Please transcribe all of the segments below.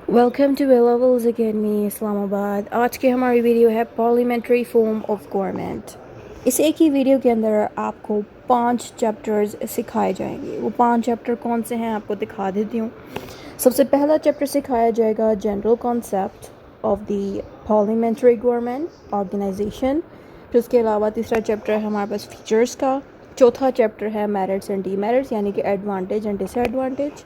Welcome two way levels academy Islamabad. आज की हमारी वीडियो है पार्लियामेंट्री फॉर्म ऑफ गवर्नमेंट। इस एक ही वीडियो के अंदर आपको 5 चैप्टर्स सिखाए जाएंगे। वो 5 चैप्टर कौन से हैं आपको दिखा देती हूँ। सबसे पहला चैप्टर सिखाया जाएगा general concept of the parliamentary government organization. फिर उसके अलावा तीसरा चैप्टर है हमारे पास फीचर्स का। चौथा चैप्टर है मेरिट्स एंड डीमेरिट्स यानी कि एडवांटेज एंड डिसएडवांटेज।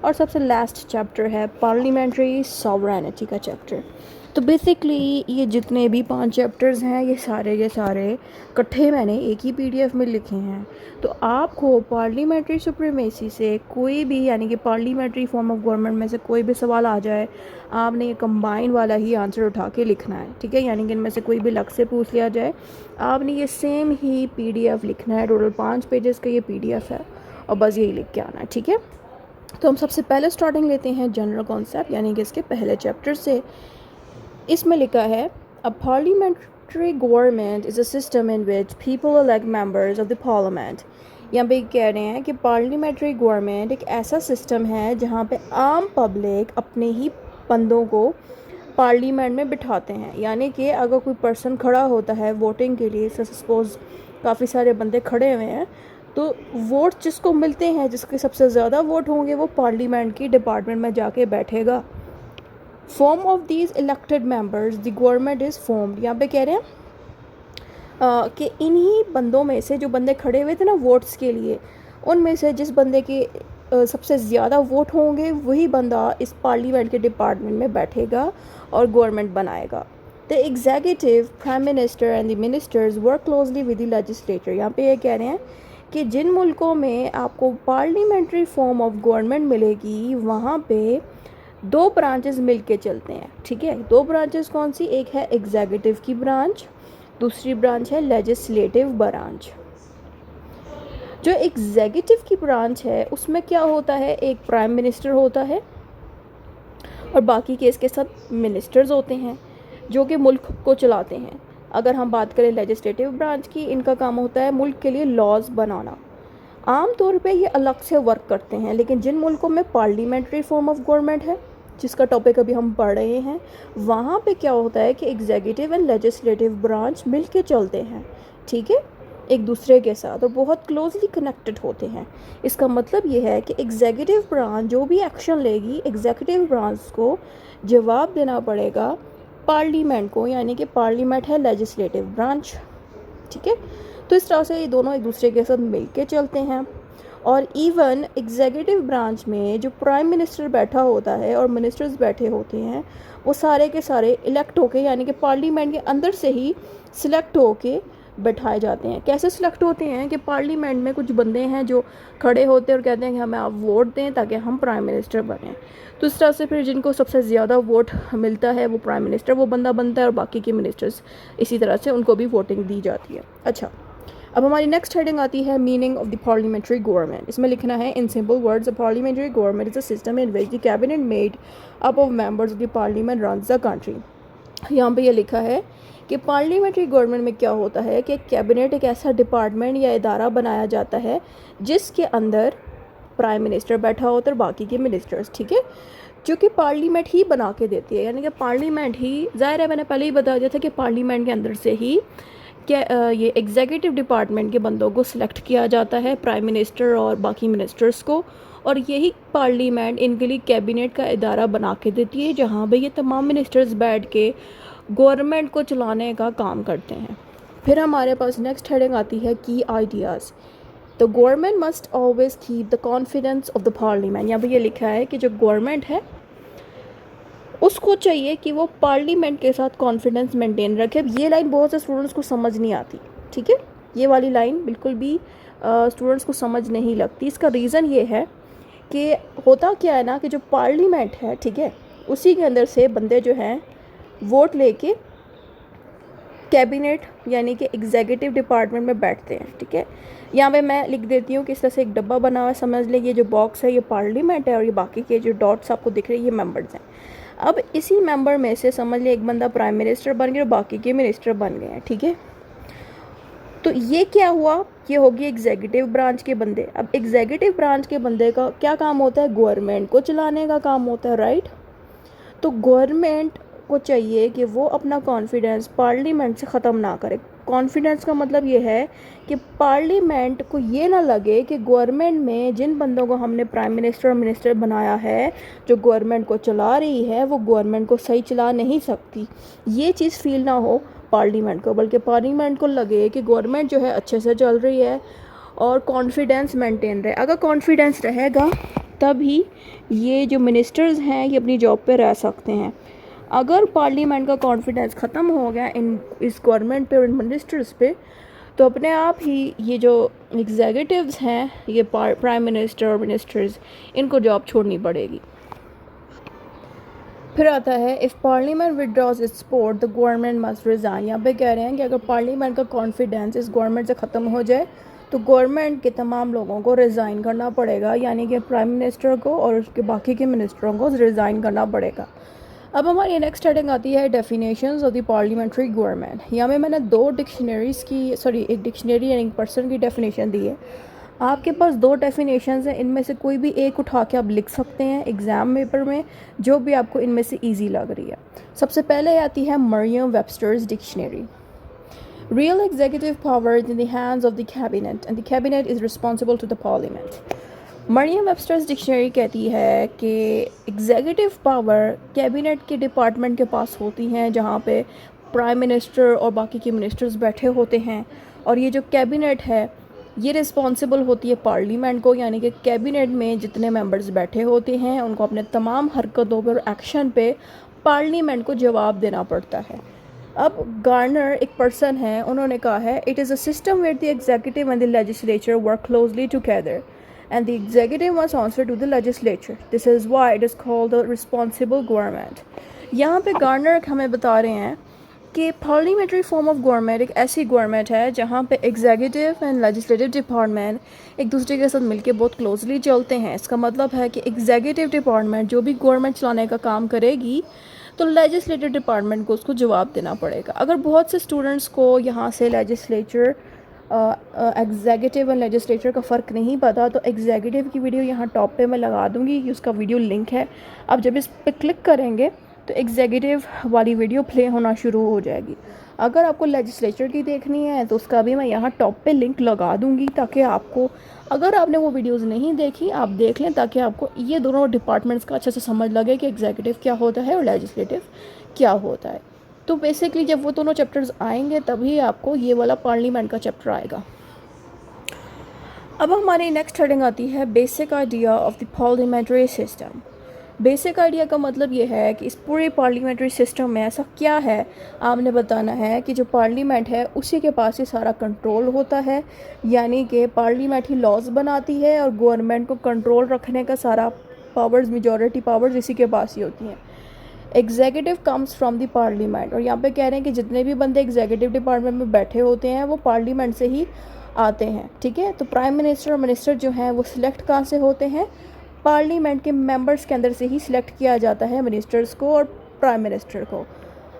और सबसे लास्ट चैप्टर है पार्लियामेंट्री सॉवरेनिटी का चैप्टर। तो बेसिकली ये जितने भी 5 चैप्टर्स हैं ये सारे इकट्ठे मैंने एक ही पीडीएफ में लिखे हैं। तो आपको पार्लियामेंट्री सुप्रीमेसी से कोई भी यानी कि पार्लियामेंट्री फॉर्म ऑफ गवर्नमेंट में से कोई भी सवाल आ जाए, आपने ये कंबाइन वाला ही आंसर उठा के लिखना है, ठीक है। यानी कि इनमें से कोई भी अलग से पूछ लिया जाए, आपने ये सेम ही पीडीएफ लिखना है। टोटल 5 पेजेस का ये पीडीएफ है और बस यही लिख के आना है, ठीक है। तो हम सबसे पहले स्टार्टिंग लेते हैं जनरल कॉन्सेप्ट यानी कि इसके पहले चैप्टर से। इसमें लिखा है a parliamentary government is a system in which people elect members of the parliament. यहाँ पे कह रहे हैं कि पार्लियामेंट्री गवर्नमेंट एक ऐसा सिस्टम है जहाँ पे आम पब्लिक अपने ही बंदों को पार्लियामेंट में बिठाते हैं। यानी कि अगर कोई पर्सन खड़ा होता है वोटिंग के लिए, सपोज काफ़ी सारे बंदे खड़े हुए हैं, तो वोट जिसको मिलते हैं, जिसके सबसे ज़्यादा वोट होंगे, वो पार्लियामेंट की डिपार्टमेंट में जाके बैठेगा। Form of these elected members the government is formed. यहाँ पे कह रहे हैं कि इन्हीं बंदों में से जो बंदे खड़े हुए थे ना वोट्स के लिए, उनमें से जिस बंदे के सबसे ज़्यादा वोट होंगे वही बंदा इस पार्लियामेंट के डिपार्टमेंट में बैठेगा और गवर्नमेंट बनाएगा। The executive, prime minister and the ministers work closely with the legislature. यहाँ पे ये कह रहे हैं कि जिन मुल्कों में आपको पार्लियामेंट्री फॉर्म ऑफ गवर्नमेंट मिलेगी वहाँ पे 2 ब्रांचेस मिलके चलते हैं, ठीक है। 2 ब्रांचेस कौन सी? एक है एग्जीक्यूटिव की ब्रांच, दूसरी ब्रांच है लेजिस्लेटिव ब्रांच। जो एग्जीक्यूटिव की ब्रांच है उसमें क्या होता है, एक प्राइम मिनिस्टर होता है और बाकी के इसके साथ मिनिस्टर्स होते हैं जो कि मुल्क को चलाते हैं। अगर हम बात करें लेजिस्लेटिव ब्रांच की, इनका काम होता है मुल्क के लिए लॉज बनाना। आम तौर पे ये अलग से वर्क करते हैं, लेकिन जिन मुल्कों में पार्लियामेंट्री फॉर्म ऑफ गवर्नमेंट है, जिसका टॉपिक अभी हम पढ़ रहे हैं, वहाँ पे क्या होता है कि एग्जीक्यूटिव एंड लेजिस्लेटिव ब्रांच मिल के चलते हैं, ठीक है, एक दूसरे के साथ, और बहुत क्लोजली कनेक्टेड होते हैं। इसका मतलब ये है कि एग्जीक्यूटिव ब्रांच जो भी एक्शन लेगी, एग्जीक्यूटिव ब्रांच को जवाब देना पड़ेगा पार्लियामेंट को, यानी कि पार्लियामेंट है लेजिस्लेटिव ब्रांच, ठीक है। तो इस तरह से ये दोनों एक दूसरे के साथ मिल के चलते हैं। और इवन एग्जीक्यूटिव ब्रांच में जो प्राइम मिनिस्टर बैठा होता है और मिनिस्टर्स बैठे होते हैं, वो सारे के सारे इलेक्ट होके, यानी कि पार्लियामेंट के अंदर से ही सिलेक्ट होके बैठाए जाते हैं। कैसे सिलेक्ट होते हैं कि पार्लियामेंट में कुछ बंदे हैं जो खड़े होते हैं और कहते हैं कि हमें आप वोट दें ताकि हम प्राइम मिनिस्टर बने। तो इस तरह से फिर जिनको सबसे ज़्यादा वोट मिलता है वो प्राइम मिनिस्टर वो बंदा बनता है और बाकी के मिनिस्टर्स इसी तरह से उनको भी वोटिंग दी जाती है। अच्छा, अब हमारी नेक्स्ट हेडिंग आती है meaning of the parliamentary government. इसमें लिखना है in simple words a parliamentary government is a system in which the cabinet made up of members of the parliament runs the country. यहाँ पे ये लिखा है कि पार्लियामेंट्री गवर्नमेंट में क्या होता है कि कैबिनेट एक ऐसा डिपार्टमेंट या इदारा बनाया जाता है जिसके अंदर प्राइम मिनिस्टर बैठा होता है और बाकी के मिनिस्टर्स, ठीक है, जो कि पार्लियामेंट ही बना के देती है। यानी कि पार्लियामेंट ही, ज़ाहिर है मैंने पहले ही बता दिया था कि पार्लियामेंट के अंदर से ही क्या ये एग्जीक्यूटिव डिपार्टमेंट के बंदों को सिलेक्ट किया जाता है, प्राइम मिनिस्टर और बाकी मिनिस्टर्स को, और यही पार्लियामेंट इनके लिए कैबिनेट का इदारा बना के देती है जहाँ पे ये तमाम मिनिस्टर्स बैठ के गवर्नमेंट को चलाने का काम करते हैं। फिर हमारे पास नेक्स्ट हेडिंग आती है की ideas. The government must always keep the confidence of the parliament. यहाँ पे ये लिखा है कि जो गवर्नमेंट है उसको चाहिए कि वो पार्लियामेंट के साथ कॉन्फिडेंस मेंटेन रखे। अब ये लाइन बहुत से स्टूडेंट्स को समझ नहीं आती, ठीक है, ये वाली लाइन बिल्कुल भी स्टूडेंट्स को समझ नहीं लगती। इसका रीज़न ये है कि होता क्या है ना कि जो पार्लियामेंट है, ठीक है, उसी के अंदर से बंदे जो हैं वोट लेके कैबिनेट यानी कि एग्जीक्यूटिव डिपार्टमेंट में बैठते हैं, ठीक है। यहाँ पे मैं लिख देती हूँ कि इस तरह से एक डब्बा बना हुआ है, समझ लें ये जो बॉक्स है ये पार्लियामेंट है और ये बाकी के जो डॉट्स आपको दिख रहे हैं ये मेंबर्स हैं। अब इसी मेंबर में से समझ लें एक बंदा प्राइम मिनिस्टर बन गया और बाकी के मिनिस्टर बन गए हैं, ठीक है। तो ये क्या हुआ, ये होगी एग्जीक्यूटिव ब्रांच के बंदे। अब एग्जीक्यूटिव ब्रांच के बंदे का क्या काम होता है, गवर्नमेंट को चलाने का काम होता है, राइट। तो गवर्नमेंट को चाहिए कि वो अपना कॉन्फिडेंस पार्लियामेंट से ख़त्म ना करे। कॉन्फिडेंस का मतलब ये है कि पार्लियामेंट को ये ना लगे कि गवर्नमेंट में जिन बंदों को हमने प्राइम मिनिस्टर और मिनिस्टर बनाया है, जो गवर्नमेंट को चला रही है, वो गवर्नमेंट को सही चला नहीं सकती। ये चीज़ फील ना हो पार्लियामेंट को, बल्कि पार्लियामेंट को लगे कि गवर्नमेंट जो है अच्छे से चल रही है और कॉन्फिडेंस मेंटेन रहे। अगर कॉन्फिडेंस रहेगा तभी ये जो मिनिस्टर्स हैं ये अपनी जॉब पे रह सकते हैं। अगर पार्लियामेंट का कॉन्फिडेंस ख़त्म हो गया इस गवर्नमेंट पे और इन मिनिस्टर्स पे, तो अपने आप ही ये जो एग्जीक्यूटिव्स हैं, ये प्राइम मिनिस्टर और मिनिस्टर्स, इनको जॉब छोड़नी पड़ेगी। फिर आता है if parliament withdraws it's support the government must resign. यहाँ पे कह रहे हैं कि अगर पार्लियामेंट का कॉन्फिडेंस इस गवर्नमेंट से ख़त्म हो जाए तो गवर्नमेंट के तमाम लोगों को रिज़ाइन करना पड़ेगा, यानी कि प्राइम मिनिस्टर को और उसके बाकी के मिनिस्टरों को रिज़ाइन करना पड़ेगा। अब हमारी नेक्स्ट हेडिंग आती है definitions of the parliamentary government. यहाँ में मैंने एक डिक्शनरी यानी एक पर्सन की डेफिनेशन दी है। आपके पास दो डेफिनेशंस हैं, इनमें से कोई भी एक उठा के आप लिख सकते हैं एग्ज़ाम पेपर में, जो भी आपको इनमें से ईजी लग रही है। सबसे पहले आती है Merriam Webster's dictionary. Real executive power is in the hands of the cabinet and the cabinet is responsible to the parliament. Merriam Webster's dictionary कहती है कि एग्जीक्यूटिव पावर कैबिनेट के डिपार्टमेंट के पास होती हैं, जहाँ पे प्राइम मिनिस्टर और बाकी के मिनिस्टर्स बैठे होते हैं, और ये जो कैबिनेट है ये रिस्पॉन्सिबल होती है पार्लियामेंट को, यानी कि कैबिनेट में जितने मेंबर्स बैठे होते हैं उनको अपने तमाम हरकतों पर और एक्शन पे पार्लियामेंट को जवाब देना पड़ता है। अब गार्नर एक पर्सन है, उन्होंने कहा है it is a system where the executive and the legislature work closely together and the executive must answer to the legislature. This is why it is called the responsible government. यहाँ पे Garner हमें बता रहे हैं कि parliamentary form of government एक ऐसी government है जहाँ पे एग्जीक्यूटिव एंड लेजिस्लेटिव डिपार्टमेंट एक दूसरे के साथ मिलके बहुत क्लोजली चलते हैं। इसका मतलब है कि एग्जीक्यूटिव डिपार्टमेंट जो भी गवर्नमेंट चलाने का काम करेगी तो लेजिस्लेटिव डिपार्टमेंट को उसको जवाब देना पड़ेगा। अगर बहुत से स्टूडेंट्स को यहाँ से लेजिस्लेचर एग्जीक्यूटिव एंड लेजिस्लेचर का फ़र्क नहीं पता, तो एग्जीक्यूटिव की वीडियो यहाँ टॉप पे मैं लगा दूँगी, उसका वीडियो लिंक है। आप जब इस पे क्लिक करेंगे तो एग्जीक्यूटिव वाली वीडियो प्ले होना शुरू हो जाएगी। अगर आपको लेजिस्लेचर की देखनी है तो उसका भी मैं यहाँ टॉप पे लिंक लगा दूँगी, ताकि आपको, अगर आपने वो वीडियोज़ नहीं देखी, आप देख लें, ताकि आपको ये दोनों डिपार्टमेंट्स का अच्छे से समझ लगे कि एग्जीक्यूटिव क्या होता है और लेजिस्लेटिव क्या होता है। तो बेसिकली जब वो दोनों चैप्टर्स आएंगे तभी आपको ये वाला पार्लियामेंट का चैप्टर आएगा। अब हमारी नेक्स्ट हेडिंग आती है basic idea of the parliamentary system. Basic idea का मतलब ये है कि इस पूरे पार्लियामेंट्री सिस्टम में ऐसा क्या है, आपने बताना है कि जो पार्लियामेंट है उसी के पास ही सारा कंट्रोल होता है, यानी कि पार्लियामेंट ही लॉज बनाती है और गवर्नमेंट को कंट्रोल रखने का सारा पावर्स, मेजॉरिटी पावर्स इसी के पास ही होती हैं। Executive comes from the parliament, और यहाँ पे कह रहे हैं कि जितने भी बंदे एग्जीक्यूटिव डिपार्टमेंट में बैठे होते हैं वो पार्लियामेंट से ही आते हैं, ठीक है। तो प्राइम मिनिस्टर और मिनिस्टर जो हैं वो सिलेक्ट कहाँ से होते हैं, पार्लियामेंट के मेंबर्स के अंदर से ही सिलेक्ट किया जाता है मिनिस्टर्स को और प्राइम मिनिस्टर को।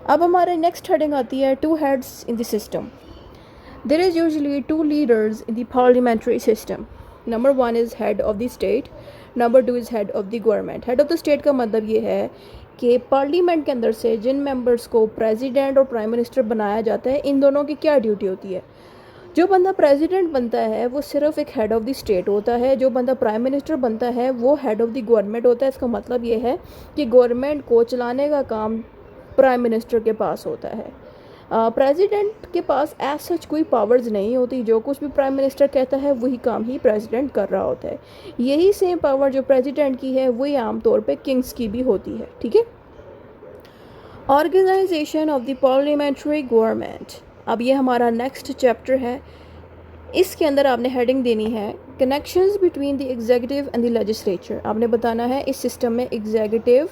अब हमारे नेक्स्ट हेडिंग आती है two heads in the system. There is usually two leaders in the parliamentary system. Number 1 is head of the state, number 2 is head of the government. Head of the state का मतलब ये है कि parliament के अंदर से जिन members को प्रेसिडेंट और प्राइम मिनिस्टर बनाया जाता है, इन दोनों की क्या ड्यूटी होती है। जो बंदा प्रेसिडेंट बनता है वो सिर्फ एक हेड ऑफ़ द स्टेट होता है, जो बंदा प्राइम मिनिस्टर बनता है वो हेड ऑफ़ द गवर्नमेंट होता है। इसका मतलब ये है कि गवर्नमेंट को चलाने का काम प्राइम मिनिस्टर के पास होता है। प्रेसिडेंट के पास एज सच कोई पावर्स नहीं होती, जो कुछ भी प्राइम मिनिस्टर कहता है वही काम ही प्रेसिडेंट कर रहा होता है। यही सेम पावर जो प्रेसिडेंट की है वही आमतौर पे किंग्स की भी होती है, ठीक है। Organization of the parliamentary government, अब ये हमारा नेक्स्ट चैप्टर है। इसके अंदर आपने हेडिंग देनी है connections between the executive and the legislature. आपने बताना है इस सिस्टम में एग्जीक्यूटिव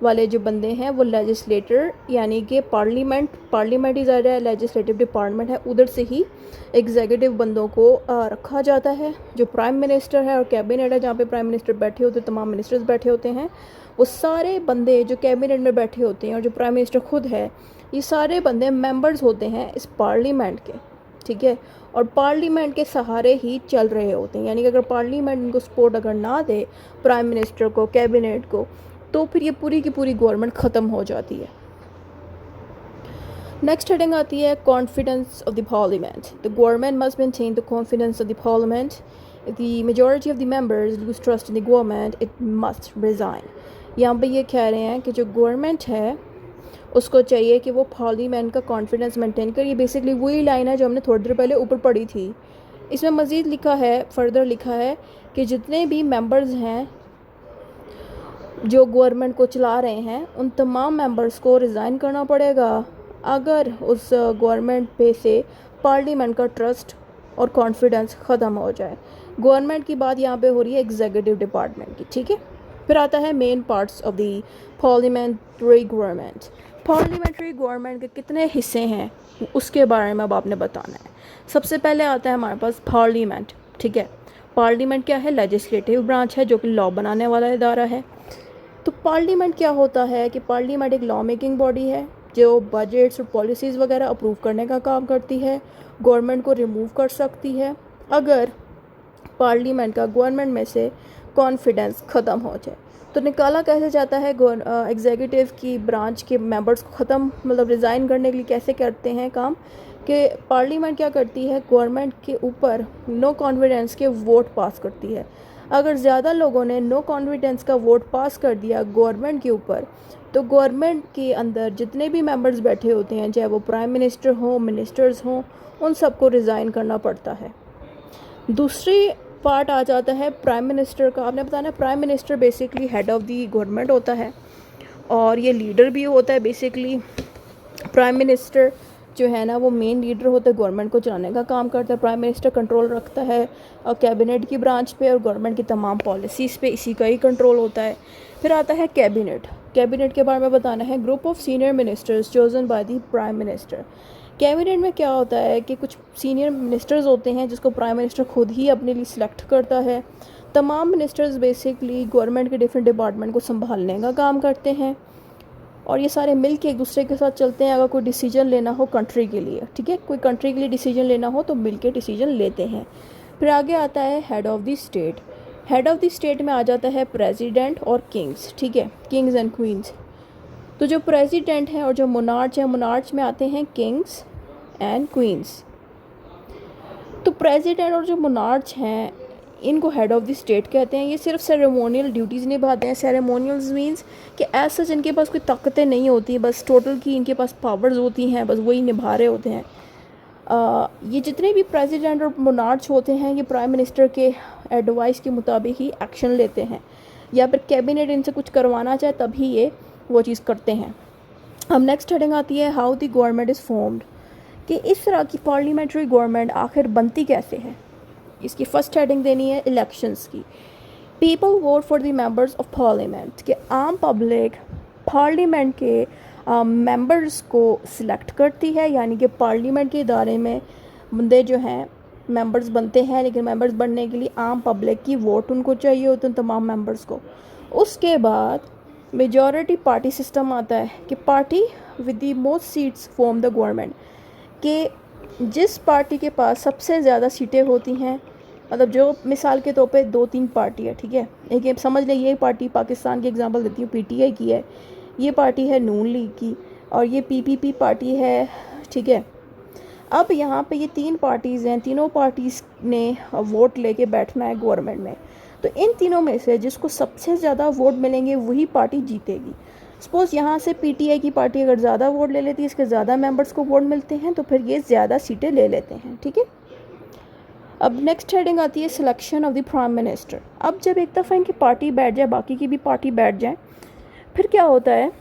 वाले जो बंदे हैं वो लेजिस्लेटर, यानी कि पार्लियामेंट ही ज़्यादा है, लेजिस्लेटिव डिपार्टमेंट है, उधर से ही एग्जीक्यूटिव बंदों को रखा जाता है। जो प्राइम मिनिस्टर है और कैबिनेट है, जहाँ पे प्राइम मिनिस्टर बैठे होते हैं, तमाम मिनिस्टर्स बैठे होते हैं, वो सारे बंदे जो कैबिनेट में बैठे होते हैं और जो प्राइम मिनिस्टर खुद है, ये सारे बंदे मेंबर्स होते हैं इस पार्लियामेंट के, ठीक है। और पार्लियामेंट के सहारे ही चल रहे होते हैं, यानी कि अगर पार्लियामेंट इनको सपोर्ट अगर ना दे प्राइम मिनिस्टर को, कैबिनेट को, तो फिर ये पूरी की पूरी गवर्नमेंट ख़त्म हो जाती है। नेक्स्ट हेडिंग आती है confidence of the parliament. The government must maintain the confidence of the parliament. If the majority of the members lose trust in the government it must resign. यहाँ पे ये कह रहे हैं कि जो गवर्नमेंट है उसको चाहिए कि वो पार्लियामेंट का कॉन्फिडेंस मेंटेन करे। ये बेसिकली वही लाइन है जो हमने थोड़ी देर पहले ऊपर पढ़ी थी। इसमें मज़ीद लिखा है, फर्दर लिखा है कि जितने भी मेंबर्स हैं जो गवर्नमेंट को चला रहे हैं उन तमाम मेंबर्स को रिज़ाइन करना पड़ेगा अगर उस गवर्नमेंट पे से पार्लियामेंट का ट्रस्ट और कॉन्फिडेंस ख़त्म हो जाए। गवर्नमेंट की बात यहाँ पे हो रही है एग्जीक्यूटिव डिपार्टमेंट की, ठीक है। फिर आता है main parts of the parliamentary government. Parliamentary government के कितने हिस्से हैं उसके बारे में अब आपने बताना है। सबसे पहले आता है हमारे पास पार्लियामेंट, ठीक है। पार्लियामेंट क्या है? लेजिस्लेटिव ब्रांच है जो कि लॉ बनाने वाला इदारा है। तो पार्लियामेंट क्या होता है कि पार्लियामेंट एक लॉ मेकिंग बॉडी है जो बजट्स और पॉलिसीज़ वगैरह अप्रूव करने का काम करती है। गवर्नमेंट को रिमूव कर सकती है अगर पार्लियामेंट का गवर्नमेंट में से कॉन्फिडेंस ख़त्म हो जाए। तो निकाला कैसे जाता है एग्जीक्यूटिव की ब्रांच के मेंबर्स को ख़त्म, मतलब रिज़ाइन करने के लिए कैसे करते हैं काम कि पार्लियामेंट क्या करती है, गवर्नमेंट के ऊपर नो कॉन्फिडेंस के वोट पास करती है। अगर ज़्यादा लोगों ने नो कॉन्फिडेंस का वोट पास कर दिया गवर्नमेंट के ऊपर तो गवर्नमेंट के अंदर जितने भी मेंबर्स बैठे होते हैं, चाहे वो प्राइम मिनिस्टर हो, मिनिस्टर्स हों, उन सबको रिज़ाइन करना पड़ता है। दूसरी पार्ट आ जाता है प्राइम मिनिस्टर का। आपने बताना prime minister basically head of the government होता है और ये लीडर भी होता है। बेसिकली प्राइम मिनिस्टर जो है ना वो मेन लीडर होता है, गवर्नमेंट को चलाने का काम करता है। प्राइम मिनिस्टर कंट्रोल रखता है कैबिनेट की ब्रांच पे और गवर्नमेंट की तमाम पॉलिसीज़ पे इसी का ही कंट्रोल होता है। फिर आता है कैबिनेट। कैबिनेट के बारे में बताना है group of senior ministers chosen by the prime minister. Cabinet में क्या होता है कि कुछ सीनियर मिनिस्टर्स होते हैं जिसको प्राइम मिनिस्टर खुद ही अपने लिए सिलेक्ट करता है। तमाम मिनिस्टर्स बेसिकली गवर्नमेंट के डिफरेंट डिपार्टमेंट को संभालने का काम करते हैं और ये सारे मिल के एक दूसरे के साथ चलते हैं। अगर कोई डिसीजन लेना हो कंट्री के लिए, ठीक है, कोई कंट्री के लिए डिसीजन लेना हो तो मिल के डिसीजन लेते हैं। फिर आगे आता है head of the state. Head of the state में आ जाता है प्रेसिडेंट और किंग्स, ठीक है, किंग्स एंड क्वींस। तो जो प्रेसिडेंट है और जो मोनार्च है, मोनार्च में आते हैं किंग्स एंड क्वींस। तो प्रेसिडेंट और जो मोनार्च हैं इनको हेड ऑफ़ द स्टेट कहते हैं। ये सिर्फ सेरेमोनियल ड्यूटीज़ निभाते हैं। सेरेमोनियल्स मींस कि ऐसा जिनके पास कोई ताकतें नहीं होती, बस टोटल की इनके पास पावर्स होती हैं, बस वही निभा रहे होते हैं। ये जितने भी प्रेसिडेंट और मोनार्च होते हैं ये प्राइम मिनिस्टर के एडवाइस के मुताबिक ही एक्शन लेते हैं या फिर कैबिनेट इनसे कुछ करवाना चाहे तभी ये वो चीज़ करते हैं। अब नेक्स्ट हेडिंग आती है how the government is formed, कि इस तरह की पार्लियामेंट्री गवर्नमेंट आखिर बनती कैसे है। इसकी फ़र्स्ट हेडिंग देनी है इलेक्शंस की। People vote for the members of parliament, कि आम पब्लिक पार्लियामेंट के मेंबर्स को सिलेक्ट करती है, यानी कि पार्लियामेंट के इदारे में बंदे जो हैं मेंबर्स बनते हैं, लेकिन मेंबर्स बनने के लिए आम पब्लिक की वोट उनको चाहिए होते हैं तमाम मेंबर्स को। उसके बाद मेजॉरिटी पार्टी सिस्टम आता है कि party with the most seats form the government, कि जिस पार्टी के पास सबसे ज़्यादा सीटें होती हैं, मतलब जो मिसाल के तौर पे 2-3 पार्टी है, ठीक है, एक ये समझ लें ये पार्टी पाकिस्तान की एग्जांपल देती हूँ, पीटीआई की है, ये पार्टी है नून लीग की और ये पीपीपी पार्टी है, ठीक है। अब यहाँ पे ये 3 पार्टीज़ हैं, तीनों पार्टीज़ ने वोट लेके बैठना है गवर्नमेंट में। तो इन तीनों में से जिसको सबसे ज़्यादा वोट मिलेंगे वही पार्टी जीतेगी। सपोज़ यहाँ से पीटीआई की पार्टी अगर ज़्यादा वोट ले लेती है, इसके ज़्यादा मेंबर्स को वोट मिलते हैं तो फिर ये ज़्यादा सीटें ले लेते हैं, ठीक है। अब नेक्स्ट हेडिंग आती है selection of the prime minister. अब जब एक दफ़ा इनकी पार्टी बैठ जाए, बाकी की भी पार्टी बैठ जाए, फिर क्या होता है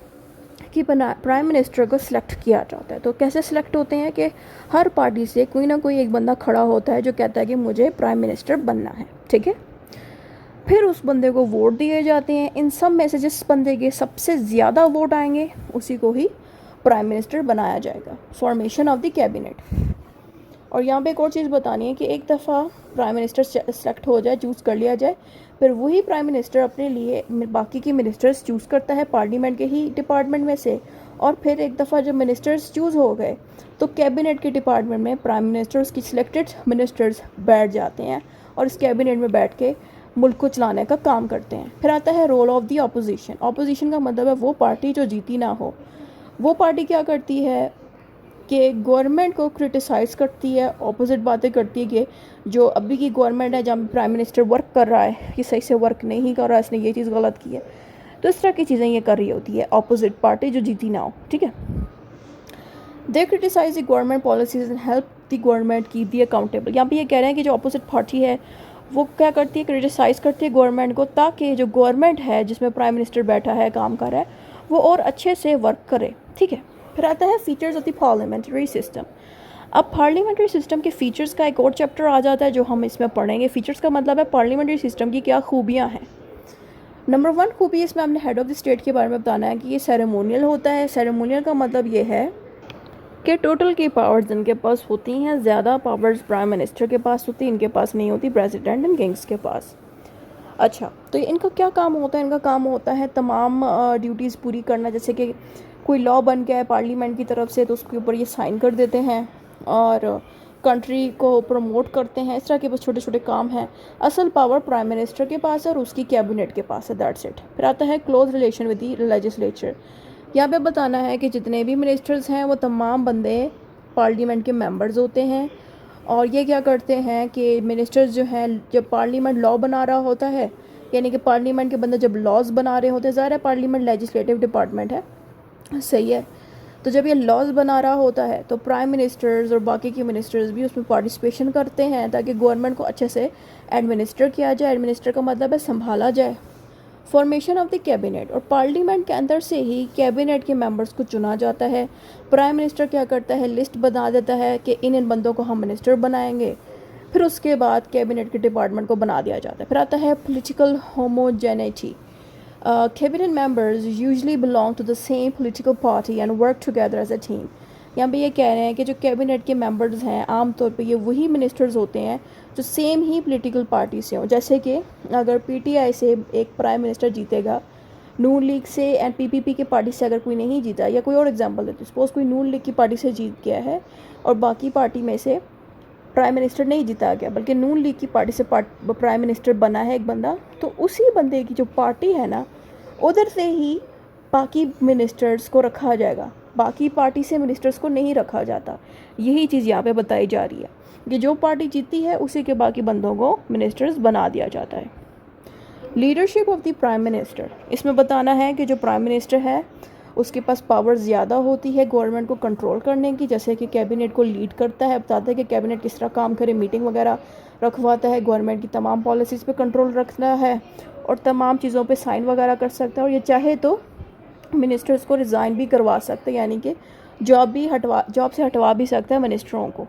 कि प्राइम मिनिस्टर को सिलेक्ट किया जाता है। तो कैसे सिलेक्ट होते हैं कि हर पार्टी से कोई ना कोई एक बंदा खड़ा होता है जो कहता है कि मुझे प्राइम मिनिस्टर बनना है, ठीक है। फिर उस बंदे को वोट दिए जाते हैं। इन सब में से जिस बंदे के सबसे ज़्यादा वोट आएंगे उसी को ही प्राइम मिनिस्टर बनाया जाएगा। Formation of the cabinet. और यहाँ पे एक और चीज़ बतानी है कि एक दफ़ा प्राइम मिनिस्टर सेलेक्ट हो जाए, चूज़ कर लिया जाए, फिर वही प्राइम मिनिस्टर अपने लिए बाकी के मिनिस्टर्स चूज़ करता है पार्लियामेंट के ही डिपार्टमेंट में से। और फिर एक दफ़ा जब मिनिस्टर्स चूज़ हो गए तो कैबिनेट के डिपार्टमेंट में प्राइम मिनिस्टर्स की सिलेक्टेड मिनिस्टर्स बैठ जाते हैं और इस कैबिनेट में बैठ के मुल्क को चलाने का काम करते हैं। फिर आता है role of the opposition. Opposition का मतलब है वो पार्टी जो जीती ना हो। वो पार्टी क्या करती है कि गवर्नमेंट को क्रिटिसाइज़ करती है, ऑपोजिट बातें करती है कि जो अभी की गवर्नमेंट है जहाँ प्राइम मिनिस्टर वर्क कर रहा है कि सही से वर्क नहीं कर रहा है, इसने ये चीज़ गलत की है, तो इस तरह की चीज़ें ये कर रही होती है ऑपोजिट पार्टी जो जीती ना हो, ठीक है। They criticize the government policies and help the government keep the accountable. यहाँ पे ये कह रहे हैं कि जो अपोजिट पार्टी है वो क्या करती है, क्रिटिसाइज़ करती है गवर्नमेंट को, ताकि जो गवर्नमेंट है जिसमें प्राइम मिनिस्टर बैठा है काम कर रहा है वो और अच्छे से वर्क करे, ठीक है। फिर आता है features of the parliamentary system. अब पार्लियामेंट्री सिस्टम के फीचर्स का एक और चैप्टर आ जाता है जो हम इसमें पढ़ेंगे। फीचर्स का मतलब है पार्लियामेंट्री सिस्टम की क्या खूबियाँ हैं। नंबर 1 खूबी इसमें हमने हेड ऑफ द स्टेट के बारे में बताना है कि ये सेरेमोनियल होता है। सेरेमोनियल का मतलब ये है कि टोटल की पावर्स इनके पास होती हैं, ज़्यादा पावर्स प्राइम मिनिस्टर के पास होती है, इनके पास नहीं होती प्रेसिडेंट एंड किंग्स के पास। अच्छा, तो इनका क्या काम होता है? इनका काम होता है तमाम ड्यूटीज़ पूरी करना। जैसे कि कोई लॉ बन गया है पार्लियामेंट की तरफ से तो उसके ऊपर ये साइन कर देते हैं और कंट्री को प्रमोट करते हैं। इस तरह के बस छोटे छोटे काम हैं। असल पावर प्राइम मिनिस्टर के पास है और उसकी कैबिनेट के पास है, दैट्स इट। फिर आता है close relation with the legislature. यहाँ पे बताना है कि जितने भी मिनिस्टर्स हैं वो तमाम बंदे पार्लियामेंट के मेंबर्स होते हैं और ये क्या करते हैं कि मिनिस्टर्स जो हैं जब पार्लियामेंट लॉ बना रहा होता है, यानी कि पार्लियामेंट के बंदे जब लॉज बना रहे होते हैं, ज़ाहिर है पार्लियामेंट लेजिस्लेटिव डिपार्टमेंट है, सही है, तो जब ये लॉज बना रहा होता है तो प्राइम मिनिस्टर्स और बाकी के मिनिस्टर्स भी उसमें पार्टिसिपेशन करते हैं ताकि गवर्नमेंट को अच्छे से एडमिनिस्टर किया जाए। एडमिनिस्टर का मतलब है संभाला जाए। फॉर्मेशन ऑफ द कैबिनेट, और पार्लियामेंट के अंदर से ही कैबिनेट के मेंबर्स को चुना जाता है। प्राइम मिनिस्टर क्या करता है, लिस्ट बना देता है कि इन बंदों को हम मिनिस्टर बनाएंगे। फिर उसके बाद कैबिनेट के डिपार्टमेंट को बना दिया जाता है। फिर आता है political homogeneity. Cabinet members usually belong to the same political party and work together as a team. यहाँ पे ये कह रहे हैं कि जो कैबिनेट के मेंबर्स हैं आमतौर पे ये वही मिनिस्टर्स होते हैं जो सेम ही पॉलिटिकल पार्टी से हों। जैसे कि अगर पीटीआई से एक प्राइम मिनिस्टर जीतेगा, नून लीग से एंड पीपीपी के पार्टी से अगर कोई नहीं जीता, या कोई और एग्जांपल देते, सपोज कोई नून लीग की पार्टी से जीत गया है और बाकी पार्टी में से प्राइम मिनिस्टर नहीं जीता गया बल्कि नून लीग की पार्टी से प्राइम मिनिस्टर बना है एक बंदा, तो उसी बंदे की जो पार्टी है ना उधर से ही बाकी मिनिस्टर्स को रखा जाएगा, बाकी पार्टी से मिनिस्टर्स को नहीं रखा जाता। यही चीज़ यहाँ पे बताई जा रही है कि जो पार्टी जीती है उसी के बाकी बंदों को मिनिस्टर्स बना दिया जाता है। Leadership of the prime minister, इसमें बताना है कि जो प्राइम मिनिस्टर है उसके पास पावर ज़्यादा होती है गवर्नमेंट को कंट्रोल करने की। जैसे कि कैबिनेट को लीड करता है, बताता है कि कैबिनेट किस तरह काम करे, मीटिंग वगैरह रखवाता है, गवर्नमेंट की तमाम पॉलिसीज़ पे कंट्रोल रखना है और तमाम चीज़ों पे साइन वगैरह कर सकता है। और ये चाहे तो मिनिस्टर्स को रिज़ाइन भी करवा सकते हैं, यानी कि जॉब से हटवा भी सकता है मिनिस्टरों को।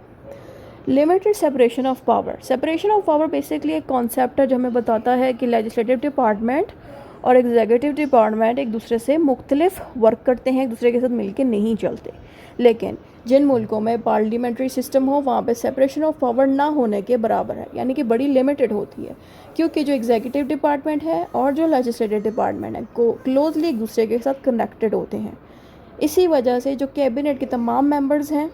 Limited separation of power. Separation of power basically एक कॉन्सेप्ट है जो हमें बताता है कि लेजिस्लेटिव डिपार्टमेंट और एग्जीक्यूटिव डिपार्टमेंट एक दूसरे से मुख्तलिफ वर्क करते हैं, एक दूसरे के साथ मिलकर नहीं चलते। लेकिन जिन मुल्कों में पार्लियामेंट्री सिस्टम हो वहाँ पे सेपरेशन ऑफ पावर ना होने के बराबर है, यानी कि बड़ी लिमिटेड होती है, क्योंकि जो एग्जीक्यूटिव डिपार्टमेंट है और जो लेजिस्लेटिव डिपार्टमेंट है को क्लोजली एक दूसरे के साथ कनेक्टेड होते हैं। इसी वजह से जो कैबिनेट के तमाम मेंबर्स हैं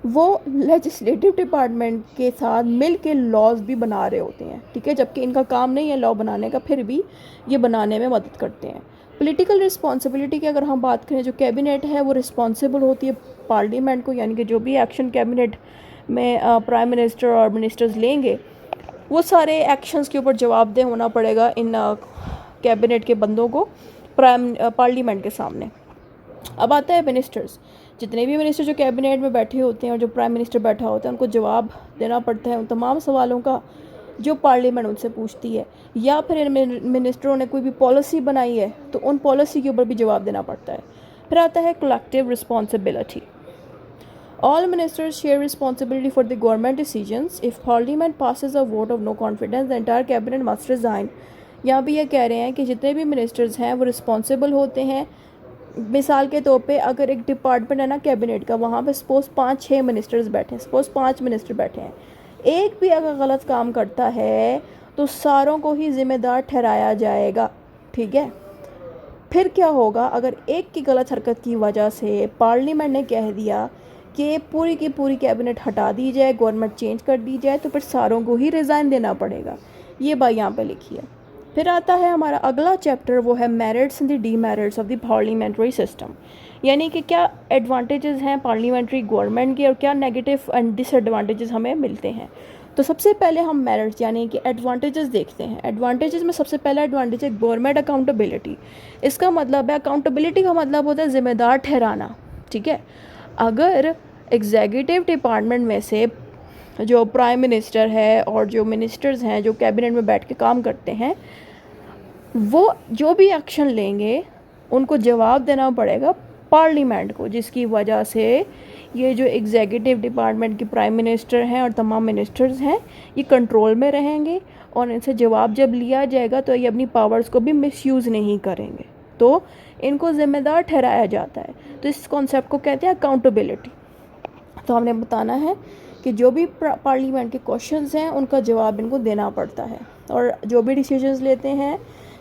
वो लेजिस्लेटिव डिपार्टमेंट के साथ मिल के लॉज भी बना रहे होते हैं, ठीक है, जबकि इनका काम नहीं है लॉ बनाने का, फिर भी ये बनाने में मदद करते हैं। पॉलिटिकल रिस्पॉन्सिबिलिटी की अगर हम बात करें, जो कैबिनेट है वो रिस्पॉन्सिबल होती है पार्लियामेंट को, यानी कि जो भी एक्शन कैबिनेट में प्राइम मिनिस्टर और मिनिस्टर्स लेंगे वो सारे एक्शंस के ऊपर जवाबदेह होना पड़ेगा इन कैबिनेट के बंदों को पार्लियामेंट के सामने। अब आता है मिनिस्टर्स। जितने भी मिनिस्टर जो कैबिनेट में बैठे होते हैं और जो प्राइम मिनिस्टर बैठा होता है उनको जवाब देना पड़ता है उन तमाम सवालों का जो पार्लियामेंट उनसे पूछती है, या फिर इन मिनिस्टरों ने कोई भी पॉलिसी बनाई है तो उन पॉलिसी के ऊपर भी जवाब देना पड़ता है। फिर आता है collective responsibility. All ministers share responsibility for the government decisions. If parliament passes a vote of no confidence the entire cabinet must resign. यहाँ भी ये कह रहे हैं कि जितने भी मिनिस्टर्स हैं वो रिस्पॉन्सिबल होते हैं। मिसाल के तौर पे अगर एक डिपार्टमेंट है ना कैबिनेट का, वहाँ पे सपोज़ 5-6 मिनिस्टर्स बैठे हैं, सपोज़ 5 मिनिस्टर बैठे हैं, एक भी अगर गलत काम करता है तो सारों को ही जिम्मेदार ठहराया जाएगा, ठीक है। फिर क्या होगा, अगर एक की गलत हरकत की वजह से पार्लियामेंट ने कह दिया कि पूरी की पूरी कैबिनेट हटा दी जाए, गवर्नमेंट चेंज कर दी जाए, तो फिर सारों को ही रिज़ाइन देना पड़ेगा। ये बात यहाँ पे लिखी है। फिर आता है हमारा अगला चैप्टर, वो है merits and the demerits of the parliamentary system, यानी कि क्या एडवांटेजेस हैं पार्लियामेंट्री गवर्नमेंट के और क्या नेगेटिव एंड डिसएडवांटेजेस हमें मिलते हैं। तो सबसे पहले हम मेरिट्स यानी कि एडवांटेजेस देखते हैं। एडवांटेजेस में सबसे पहला एडवांटेज है गवर्नमेंट अकाउंटेबिलिटी। इसका मतलब है, अकाउंटेबिलिटी का मतलब होता है जिम्मेदार ठहराना, ठीक है। अगर एग्जीक्यूटिव डिपार्टमेंट में से जो प्राइम मिनिस्टर है और जो मिनिस्टर्स हैं जो कैबिनेट में बैठ के काम करते हैं, वो जो भी एक्शन लेंगे उनको जवाब देना पड़ेगा पार्लियामेंट को, जिसकी वजह से ये जो एग्जीक्यूटिव डिपार्टमेंट के प्राइम मिनिस्टर हैं और तमाम मिनिस्टर्स हैं ये कंट्रोल में रहेंगे और इनसे जवाब जब लिया जाएगा तो ये अपनी पावर्स को भी मिसयूज़ नहीं करेंगे, तो इनको ज़िम्मेदार ठहराया जाता है। तो इस कॉन्सेप्ट को कहते हैं अकाउंटेबिलिटी। तो हमने बताना है कि जो भी पार्लियामेंट के क्वेश्चंस हैं उनका जवाब इनको देना पड़ता है, और जो भी डिसीजंस लेते हैं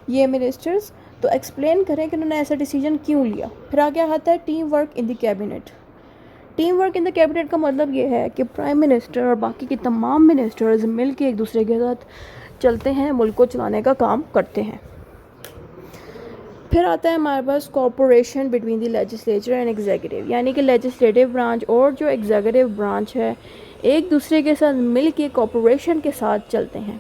ये मिनिस्टर्स तो एक्सप्लेन करें कि उन्होंने ऐसा डिसीजन क्यों लिया। फिर आगे आता है team work in the cabinet. Team work in the cabinet का मतलब ये है कि प्राइम मिनिस्टर और बाकी के तमाम मिनिस्टर्स मिल के एक दूसरे के साथ चलते हैं, मुल्क को चलाने का काम करते हैं। फिर आता है हमारे पास corporation between the legislature and executive, यानी कि लेजिस्लेटिव ब्रांच और जो एग्जीक्यूटिव ब्रांच है एक दूसरे के साथ मिल के कॉर्पोरेशन के साथ चलते हैं।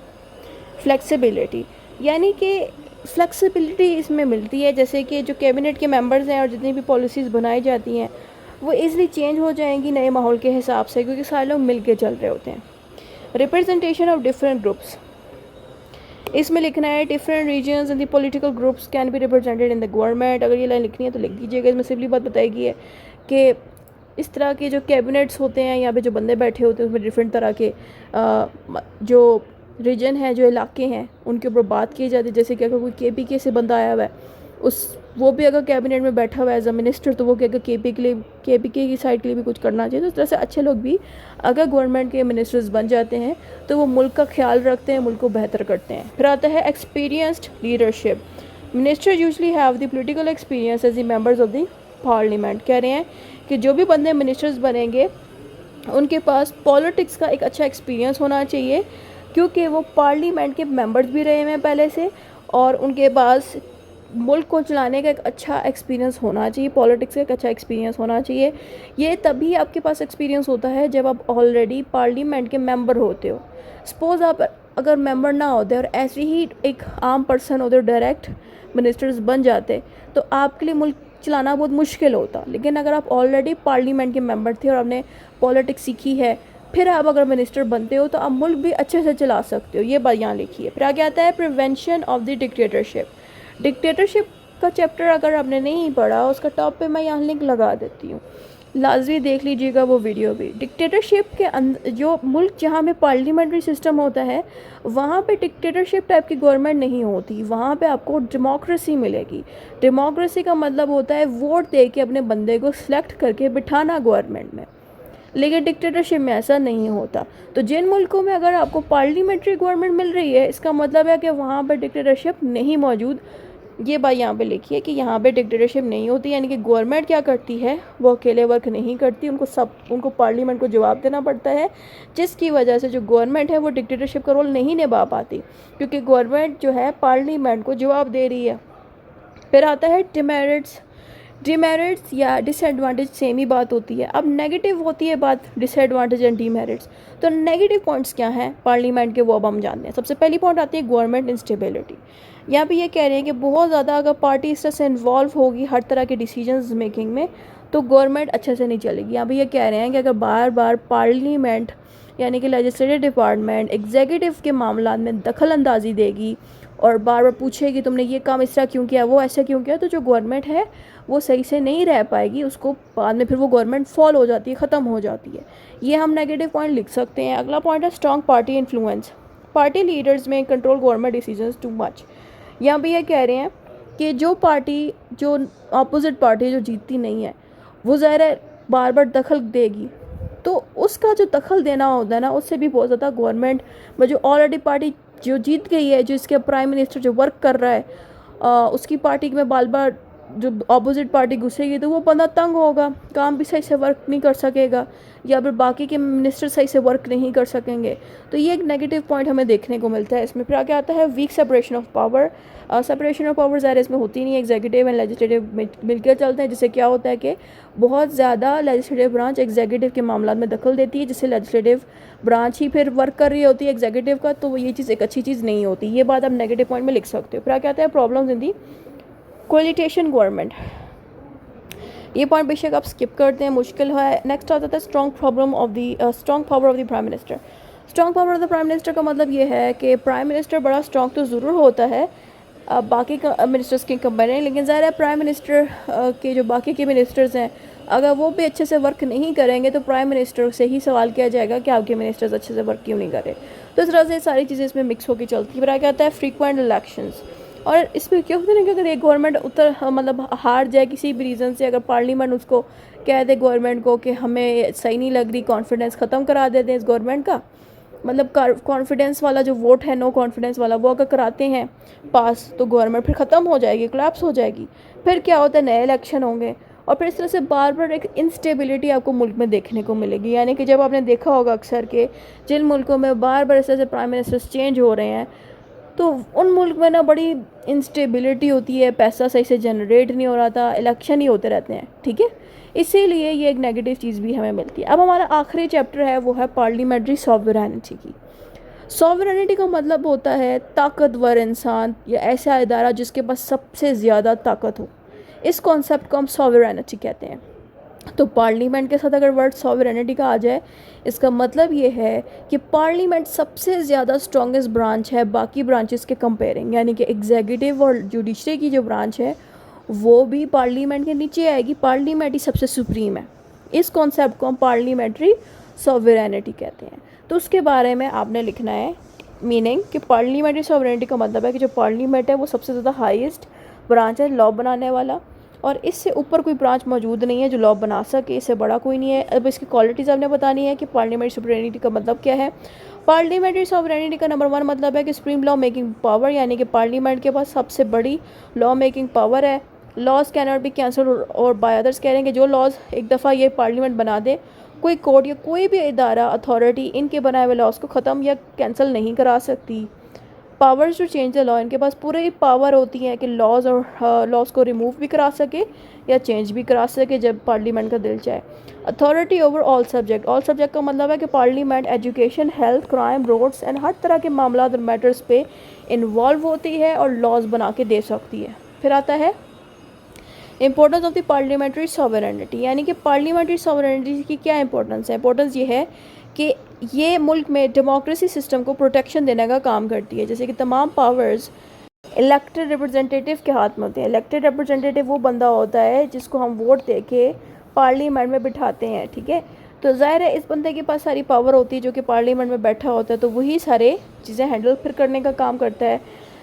फ्लेक्सिबिलिटी, यानी कि फ्लेक्सिबिलिटी इसमें मिलती है, जैसे कि जो कैबिनेट के मेंबर्स हैं और जितनी भी पॉलिसीज़ बनाई जाती हैं वो ईज़िली चेंज हो जाएंगी नए माहौल के हिसाब से, क्योंकि सारे लोग मिल के चल रहे होते हैं। रिप्रेजेंटेशन ऑफ डिफरेंट ग्रुप्स, इसमें लिखना है different regions and the political groups can be represented in the government. अगर ये लाइन लिखनी है तो लिख दीजिएगा। इसमें सिंपली बात बताएगी है कि इस तरह के जो कैबिनेट्स होते हैं, यहाँ पे जो बंदे बैठे होते हैं उसमें डिफरेंट तरह के जो रीजन है, जो इलाके हैं, उनके ऊपर बात की जाती है। जैसे कि अगर कोई KPK से बंदा आया हुआ है वो भी अगर कैबिनेट में बैठा हुआ है एज अ मिनिस्टर, तो वो अगर KPK की साइड के लिए भी कुछ करना चाहिए। तो इस तरह से अच्छे लोग भी अगर गवर्नमेंट के मिनिस्टर्स बन जाते हैं तो वो मुल्क का ख्याल रखते हैं, मुल्क को बेहतर करते हैं। फिर आता है experienced leadership. Minister usually have the political experience as the members of the parliament. कह रहे हैं कि जो भी बंदे मिनिस्टर्स बनेंगे उनके पास पॉलिटिक्स का एक अच्छा एक्सपीरियंस होना चाहिए, क्योंकि वो पार्लियामेंट के मेंबर्स भी रहे हैं पहले से, और उनके पास मुल्क को चलाने का एक अच्छा एक्सपीरियंस होना चाहिए, पॉलिटिक्स का एक अच्छा एक्सपीरियंस होना चाहिए। ये तभी आपके पास एक्सपीरियंस होता है जब आप ऑलरेडी पार्लियामेंट के मेंबर होते हो। सपोज़ आप अगर मेंबर ना होते और ऐसे ही एक आम पर्सन होते, डायरेक्ट मिनिस्टर्स बन जाते, तो आपके लिए मुल्क चलाना बहुत मुश्किल होता। लेकिन अगर आप ऑलरेडी पार्लियामेंट के मेंबर थे और आपने पॉलिटिक्स सीखी है, फिर आप अगर मिनिस्टर बनते हो तो आप मुल्क भी अच्छे से चला सकते हो। ये बात यहाँ लिखी है। फिर आगे आता है prevention of the dictatorship. Dictatorship का चैप्टर अगर आपने नहीं पढ़ा, उसका टॉप पे मैं यहाँ लिंक लगा देती हूँ, लाजमी देख लीजिएगा वो वीडियो भी। डिक्टेटरशिप के अंदर जो मुल्क जहाँ में पार्लियामेंट्री सिस्टम होता है वहाँ पे डिक्टेटरशिप टाइप की गवर्नमेंट नहीं होती, वहाँ पे आपको डेमोक्रेसी मिलेगी। डेमोक्रेसी का मतलब होता है वोट दे के अपने बंदे को सिलेक्ट करके बिठाना गवर्नमेंट में, लेकिन डिक्टेटरशिप में ऐसा नहीं होता। तो जिन मुल्कों में अगर आपको पार्लियामेंट्री गवर्नमेंट मिल रही है, इसका मतलब है कि वहाँ पर डिक्टेटरशिप नहीं मौजूद। ये बात यहाँ पे लिखी है कि यहाँ पे डिक्टेटरशिप नहीं होती, यानी कि गवर्नमेंट क्या करती है, वो अकेले वर्क नहीं करती, उनको पार्लियामेंट को जवाब देना पड़ता है, जिसकी वजह से जो गवर्नमेंट है वो डिक्टेटरशिप का रोल नहीं निभा पाती, क्योंकि गवर्नमेंट जो है पार्लियामेंट को जवाब दे रही है। फिर आता है डिमेरिट्स या डिसएडवांटेज, सेम ही बात होती है। अब नेगेटिव होती है बात, डिसएडवांटेज एंड डिमेरिट्स। तो नेगेटिव पॉइंट्स क्या हैं पार्लियामेंट के, वो अब हम जानते हैं। सबसे पहली पॉइंट आती है गवर्नमेंट इंस्टेबिलिटी। यहाँ पे ये कह रहे हैं कि बहुत ज़्यादा अगर पार्टी इस तरह से इन्वॉल्व होगी हर तरह के डिसीजंस मेकिंग में, तो गवर्नमेंट अच्छे से नहीं चलेगी। यहाँ पे ये कह रहे हैं कि अगर बार बार पार्लियामेंट यानी कि लेजिस्लेटिव डिपार्टमेंट एग्जीक्यूटिव के मामला में दखल अंदाजी देगी और बार बार पूछेगी तुमने ये काम इस तरह क्यों किया, वो ऐसा क्यों किया, तो जो गवर्नमेंट है वो सही से नहीं रह पाएगी, उसको बाद में फिर वो गवर्नमेंट फॉल हो जाती है, ख़त्म हो जाती है। ये हम नेगेटिव पॉइंट लिख सकते हैं। अगला पॉइंट है strong party influence. Party leaders में control government decisions too much. यहाँ भी ये कह रहे हैं कि जो पार्टी, जो अपोजिट पार्टी जो जीतती नहीं है, वो ज़ाहिर है बार बार दखल देगी, तो उसका जो दखल देना होता है ना, उससे भी बहुत ज़्यादा गवर्नमेंट में जो ऑलरेडी पार्टी जो जीत गई है, जो इसके प्राइम मिनिस्टर जो वर्क कर रहा है, उसकी पार्टी में बार बार जो अपोजिट पार्टी घुसेगी तो वो बंदा तंग होगा, काम भी सही से वर्क नहीं कर सकेगा, या फिर बाकी के मिनिस्टर सही से वर्क नहीं कर सकेंगे। तो ये एक नेगेटिव पॉइंट हमें देखने को मिलता है इसमें। फिर आगे आता है weak separation of power. Separation of power ज़्यादा इसमें होती नहीं है, एग्जीक्यूटिव एंड लेजिस्लेटिव मिलकर चलते हैं, जिससे क्या होता है कि बहुत ज़्यादा लेजिस्लेटिव ब्रांच एग्जीक्यूटिव के मामला में दखल देती है, जिससे लेजिस्लेटिव ब्रांच ही फिर वर्क कर रही होती है एग्जीक्यूटिव का, तो ये चीज़ एक अच्छी चीज़ नहीं होती। ये बात आप नेगेटिव पॉइंट में लिख सकते हो। फिर क्या आता है प्रॉब्लम्स इन दी कोलिटेशन गवर्नमेंट। ये पॉइंट बेशक आप स्किप करते हैं, मुश्किल है। नेक्स्ट आता है strong power of the prime minister. Strong power of the prime minister का मतलब ये है कि प्राइम मिनिस्टर बड़ा स्ट्रॉन्ग तो ज़रूर होता है बाकी मिनिस्टर्स के कंपेयर, लेकिन ज़ाहिर है प्राइम मिनिस्टर के जो बाकी के मिनिस्टर्स हैं अगर वो भी अच्छे से वर्क नहीं करेंगे तो प्राइम मिनिस्टर से ही सवाल किया जाएगा कि आपके मिनिस्टर्स अच्छे से वर्क क्यों नहीं कर रहे। तो इस तरह से सारी चीज़ें इसमें मिक्स होकर चलती है। फिर क्या आता है फ्रीक्वेंट इलेक्शंस। और इसमें क्या होता है कि अगर एक गवर्नमेंट मतलब हार जाए किसी भी रीज़न से, अगर पार्लियामेंट उसको कह दे गवर्नमेंट को कि हमें सही नहीं लग रही, कॉन्फिडेंस ख़त्म करा देते हैं इस गवर्नमेंट का, मतलब कॉन्फिडेंस वाला जो वोट है, नो कॉन्फिडेंस वाला, वो अगर कराते हैं पास तो गवर्नमेंट फिर ख़त्म हो जाएगी, कोलैप्स हो जाएगी। फिर क्या होता है नए इलेक्शन होंगे और फिर इस तरह से बार बार एक इंस्टेबिलिटी आपको मुल्क में देखने को मिलेगी। यानी कि जब आपने देखा होगा अक्सर के जिन मुल्कों में बार बार इस तरह से प्राइम मिनिस्टर्स चेंज हो रहे हैं तो उन मुल्क में ना बड़ी इंस्टेबिलिटी होती है, पैसा सही से जनरेट नहीं हो रहा था, इलेक्शन ही होते रहते हैं, ठीक है। इसीलिए ये एक नेगेटिव चीज़ भी हमें मिलती है। अब हमारा आखिरी चैप्टर है वो है पार्लियामेंट्री सॉवरेनिटी की। सॉवरेनिटी का मतलब होता है ताकतवर इंसान या ऐसा इदारा जिसके पास सबसे ज़्यादा ताकत हो। इस कॉन्सेप्ट को हम सॉवरेनिटी कहते हैं। तो पार्लियामेंट के साथ अगर वर्ड सॉवरेनिटी का आ जाए इसका मतलब ये है कि पार्लियामेंट सबसे ज़्यादा स्ट्रॉन्गेस्ट ब्रांच है बाकी ब्रांचेस के कंपेयरिंग, यानी कि एग्जीक्यूटिव और जुडिशरी की जो ब्रांच है वो भी पार्लियामेंट के नीचे आएगी, पार्लियामेंट ही सबसे सुप्रीम है। इस कॉन्सेप्ट को हम पार्लियामेंट्री सॉवरेनिटी कहते हैं। तो उसके बारे में आपने लिखना है मीनिंग कि पार्लियामेंट्री सॉवरेनिटी का मतलब है कि जो पार्लियामेंट है वो सबसे ज़्यादा हाईएस्ट ब्रांच है लॉ बनाने वाला, और इससे ऊपर कोई ब्रांच मौजूद नहीं है जो लॉ बना सके, इससे बड़ा कोई नहीं है। अब इसकी क्वालिटीज़ आपने बतानी है कि पार्लियामेंट्री सॉवरेनिटी का मतलब क्या है। पार्लियामेंट्री सॉवरेनिटी का नंबर 1 मतलब है कि सुप्रीम लॉ मेकिंग पावर, यानी कि पार्लियामेंट के पास सबसे बड़ी लॉ मेकिंग पावर है। Laws can not be cancel or by others, कह रहे हैं कि जो लॉज एक दफ़ा ये पार्लियामेंट बना दे कोई कोर्ट या कोई भी इदारा अथॉरिटी इनके बनाए हुए लॉज को ख़त्म या कैंसिल नहीं करा सकती। Powers to change the law, इनके पास पूरी पावर होती है कि लॉज और लॉज को रिमूव भी करा सके या चेंज भी करा सके जब पार्लियामेंट का दिल चाहे। Authority over all subject, all subject का मतलब है कि parliament education, health, crime, roads and हर तरह के मामला और मैटर्स पे इन्वॉल्व होती है और लॉज बना के दे सकती है। फिर आता है importance of the parliamentary sovereignty, यानी कि पार्लियामेंट्री सॉवरेनिटी की क्या इंपॉर्टेंस है। इंपॉर्टेंस ये है कि ये मुल्क में डेमोक्रेसी सिस्टम को प्रोटेक्शन देने का काम करती है। जैसे कि तमाम पावर्स इलेक्टेड रिप्रेजेंटेटिव के हाथ में होते हैं। इलेक्टेड रिप्रेजेंटेटिव वो बंदा होता है जिसको हम वोट दे के पार्लियामेंट में बिठाते हैं, ठीक है। तो ज़ाहिर है इस बंदे के पास सारी पावर होती है जो कि पार्लियामेंट में बैठा होता है, तो वही सारे चीज़ें हैंडल फिर करने का काम करता है,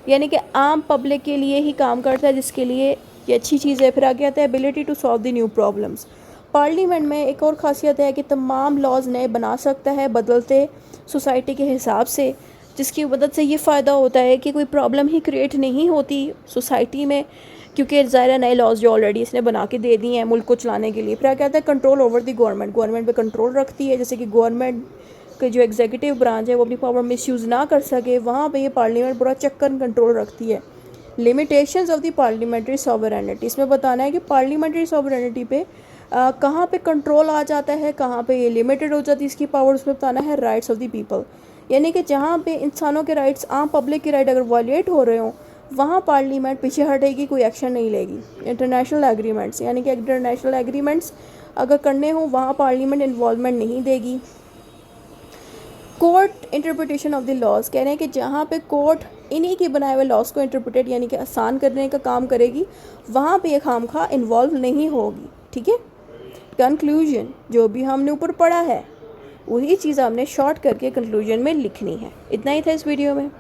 यानी कि आम पब्लिक के लिए ही काम करता है, जिसके लिए ये अच्छी चीज़ है। फिर आगे आता है ability to solve the new problems. Parliament में एक और ख़ासियत है कि तमाम लॉज नए बना सकता है बदलते सोसाइटी के हिसाब से, जिसकी मदद से ये फ़ायदा होता है कि कोई प्रॉब्लम ही क्रिएट नहीं होती सोसाइटी में, क्योंकि ज़ाहिर नए लॉज जो ऑलरेडी इसने बना के दे दिए हैं मुल्क को चलाने के लिए। फिर क्या कहता है control over the government, government पे कंट्रोल रखती है, जैसे कि गवर्नमेंट के जो एग्जीक्यूटिव ब्रांच है वो अपनी पावर मिसयूज़ ना कर सके, वहाँ पे ये पार्लियामेंट पूरा चेक कर कंट्रोल रखती है। Limitations of the parliamentary sovereignty, इसमें बताना है कि पार्लियामेंट्री सॉवरेनिटी पे कहाँ पे कंट्रोल आ जाता है, कहाँ पे ये लिमिटेड हो जाती है इसकी पावर। उसमें बताना है राइट्स ऑफ द पीपल, यानी कि जहाँ पे इंसानों के राइट्स, आम पब्लिक के राइट अगर वायलेट हो रहे हों वहाँ पार्लियामेंट पीछे हटेगी, कोई एक्शन नहीं लेगी। इंटरनेशनल एग्रीमेंट्स, यानी कि इंटरनेशनल एग्रीमेंट्स अगर करने हों वहाँ पार्लियामेंट इन्वॉल्वमेंट नहीं देगी। Court interpretation of the laws, कह रहे हैं कि जहाँ पे कोर्ट इन्हीं के बनाए हुए लॉज को इंटरप्रिटेट यानी कि आसान करने का काम करेगी, वहाँ पे ये खामखा इन्वॉल्व नहीं होगी, ठीक है। कंक्लूजन, जो भी हमने ऊपर पढ़ा है वही चीज़ हमने शॉर्ट करके कंक्लूजन में लिखनी है। इतना ही था इस वीडियो में।